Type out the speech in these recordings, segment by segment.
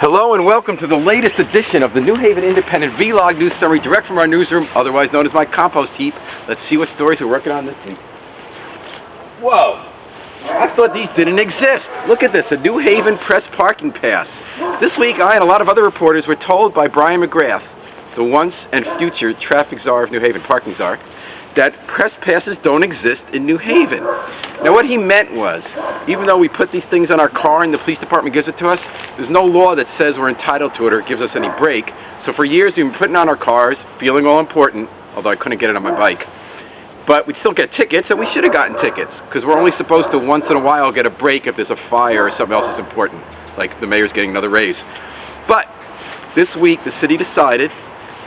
Hello and welcome to the latest edition of the New Haven Independent Vlog News Summary, direct from our newsroom, otherwise known as my Compost Heap. Let's see what stories we're working on this week. Whoa! I thought these didn't exist. Look at this, a New Haven Press Parking Pass. This week I and a lot of other reporters were told by Brian McGrath, the once and future traffic czar of New Haven, parking czar, that press passes don't exist in New Haven. Now what he meant was, even though we put these things on our car and the police department gives it to us, there's no law that says we're entitled to it or gives us any break. So for years we've been putting on our cars, feeling all important, although I couldn't get it on my bike. But we'd still get tickets, and we should have gotten tickets, because we're only supposed to once in a while get a break if there's a fire or something else is important, like the mayor's getting another raise. But this week the city decided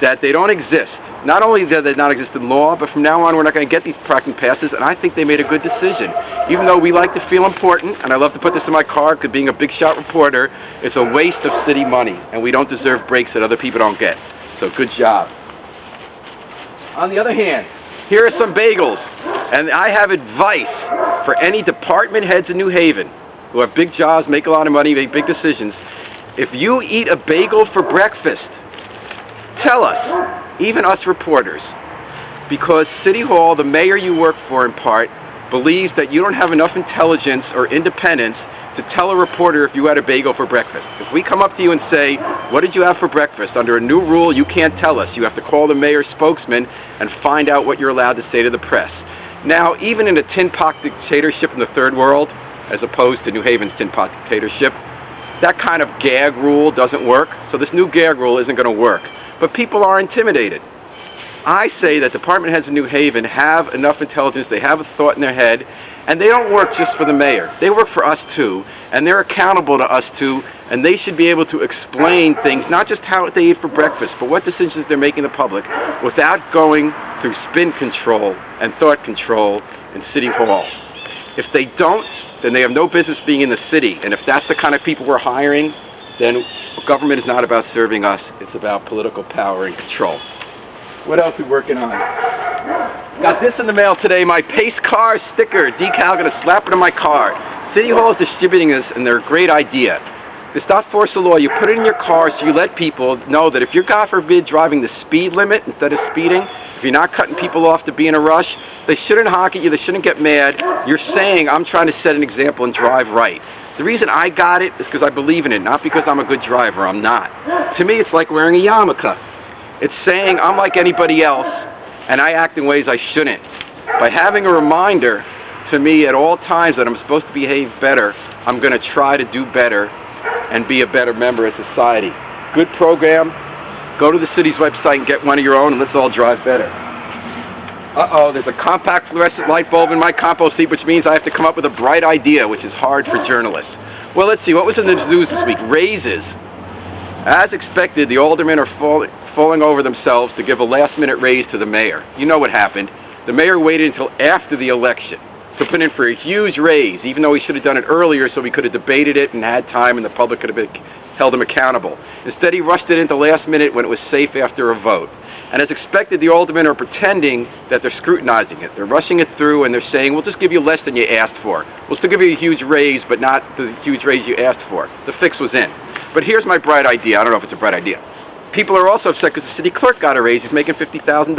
that they don't exist. Not only do they not exist in law, but from now on we're not going to get these parking passes, and I think they made a good decision. Even though we like to feel important, and I love to put this in my car, because being a big shot reporter, it's a waste of city money, and we don't deserve breaks that other people don't get. So good job. On the other hand, here are some bagels, and I have advice for any department heads in New Haven who have big jobs, make a lot of money, make big decisions. If you eat a bagel for breakfast, tell us, even us reporters, because City Hall, the mayor you work for in part, believes that you don't have enough intelligence or independence to tell a reporter if you had a bagel for breakfast. If we come up to you and say, what did you have for breakfast? Under a new rule, you can't tell us. You have to call the mayor's spokesman and find out what you're allowed to say to the press. Now, even in a tin pot dictatorship in the third world, as opposed to New Haven's tin pot dictatorship, that kind of gag rule doesn't work, so this new gag rule isn't going to work. But people are intimidated. I say that department heads in New Haven have enough intelligence, they have a thought in their head, and they don't work just for the mayor. They work for us too, and they're accountable to us too, and they should be able to explain things, not just how they eat for breakfast, but what decisions they're making in the public, without going through spin control and thought control in City Hall. If they don't, then they have no business being in the city, and if that's the kind of people we're hiring, then government is not about serving us, it's about political power and control. What else are we working on? Got this in the mail today, my Pace Car sticker decal, gonna slap it on my car. City Hall is distributing this, and they're a great idea. It's not force of law, you put it in your car so you let people know that if you're, God forbid, driving the speed limit instead of speeding, if you're not cutting people off to be in a rush, they shouldn't honk at you, they shouldn't get mad. You're saying, I'm trying to set an example and drive right. The reason I got it is because I believe in it, not because I'm a good driver. I'm not. To me, it's like wearing a yarmulke. It's saying I'm like anybody else, and I act in ways I shouldn't. By having a reminder to me at all times that I'm supposed to behave better, I'm going to try to do better and be a better member of society. Good program. Go to the city's website and get one of your own, and let's all drive better. Uh-oh, there's a compact fluorescent light bulb in my compost heap, which means I have to come up with a bright idea, which is hard for journalists. Well, let's see, what was in the news this week? Raises. As expected, the aldermen are falling over themselves to give a last-minute raise to the mayor. You know what happened. The mayor waited until after the election to put in for a huge raise, even though he should have done it earlier so we could have debated it and had time and the public could have held him accountable. Instead, he rushed it into last minute when it was safe after a vote. And as expected, the aldermen are pretending that they're scrutinizing it. They're rushing it through, and they're saying, we'll just give you less than you asked for. We'll still give you a huge raise, but not the huge raise you asked for. The fix was in. But here's my bright idea. I don't know if it's a bright idea. People are also upset because the city clerk got a raise. He's making $50,000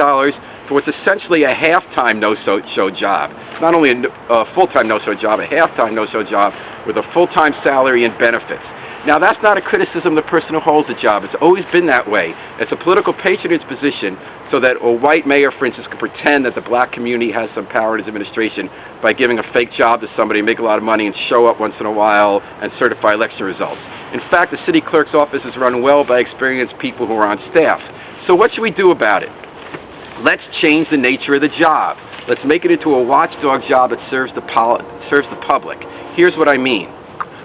for what's essentially a half-time no-show job. Not only a full-time no-show job, a half-time no-show job with a full-time salary and benefits. Now, that's not a criticism of the person who holds the job. It's always been that way. It's a political patronage position so that a white mayor, for instance, can pretend that the black community has some power in his administration by giving a fake job to somebody, make a lot of money, and show up once in a while and certify election results. In fact, the city clerk's office is run well by experienced people who are on staff. So what should we do about it? Let's change the nature of the job. Let's make it into a watchdog job that serves the public. Here's what I mean.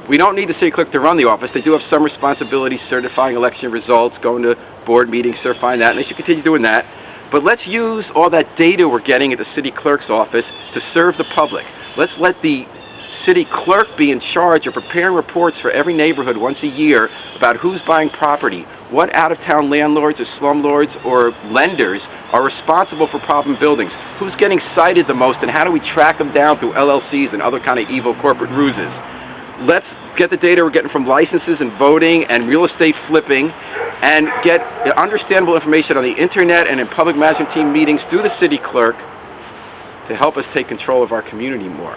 We don't need the city clerk to run the office. They do have some responsibilities, certifying election results, going to board meetings, certifying that, and they should continue doing that. But let's use all that data we're getting at the city clerk's office to serve the public. Let's let the city clerk be in charge of preparing reports for every neighborhood once a year about who's buying property, what out-of-town landlords or slumlords or lenders are responsible for problem buildings, who's getting cited the most, and how do we track them down through LLCs and other kind of evil corporate ruses. Let's get the data we're getting from licenses and voting and real estate flipping, and get understandable information on the internet and in public management team meetings through the city clerk to help us take control of our community more.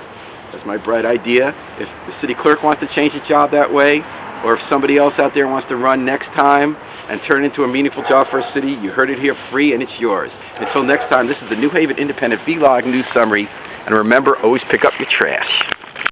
That's my bright idea. If the city clerk wants to change the job that way, or if somebody else out there wants to run next time and turn it into a meaningful job for a city, you heard it here free and it's yours. Until next time, this is the New Haven Independent Vlog News Summary, and remember, always pick up your trash.